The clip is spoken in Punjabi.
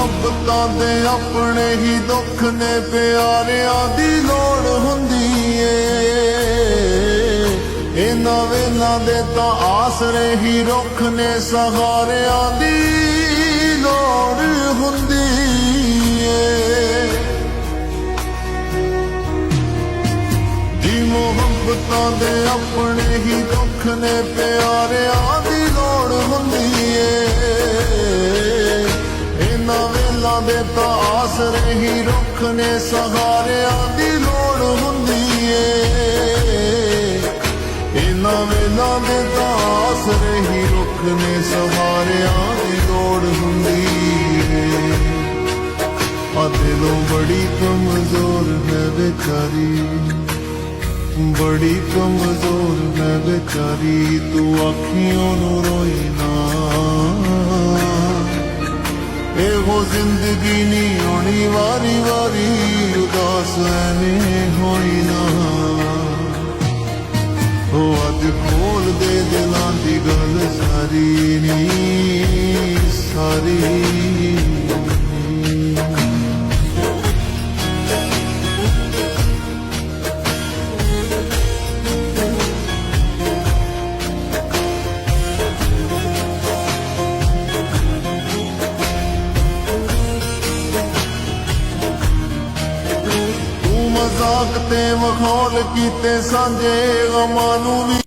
ਮੁਹੱਬਤਾਂ ਦੇ ਆਪਣੇ ਹੀ ਦੁੱਖ ਨੇ ਪਿਆਰਿਆਂ ਦੀ ਲੋੜ ਹੁੰਦੀ ਏ ਇਹਨਾਂ ਵੇਲਾਂ ਦੇ ਤਾਂ ਆਸਰੇ ਹੀ ਰੁੱਖ ਨੇ ਸਹਾਰਿਆਂ ਦੀ ਲੋੜ ਹੁੰਦੀ ਏ ਜੀ ਮੁਹੱਬਤਾਂ ਦੇ ਆਪਣੇ ਹੀ ਦੁੱਖ ਨੇ ਪਿਆਰਿਆਂ ਦੀ ਲੋੜ ਹੁੰਦੀ ਏ ਇਹਨਾਂ ਵੇਲਾਂ ਦੇ ਤਾਂ ਆਸਰੇ ਹੀ ਰੁੱਖ ਨੇ ਸਹਾਰਿਆਂ ਦੀ ਲੋੜ ਹੁੰਦੀ ਏ ਇਹਨਾਂ ਵੇਲਾਂ ਦੇ ਤਾਂ ਆਸਰੇ ਹੀ ਰੁੱਖ ਨੇ ਸਹਾਰਿਆਂ ਦੀ ਲੋੜ ਹੁੰਦੀ ਏ ਆ ਦਿਲੋਂ ਬੜੀ ਕਮਜ਼ੋਰ ਹੈ बेचारी बड़ी कमजोर है बेचारी तू अखियों नू रोई ना एहो जिंदगी नी आनी वारी वारी उदास एवें होई ना ओ अज खोल दे दिलां दी गल सारी नी सारी मजाक ते मखौल कीते सांझे गमां नू भी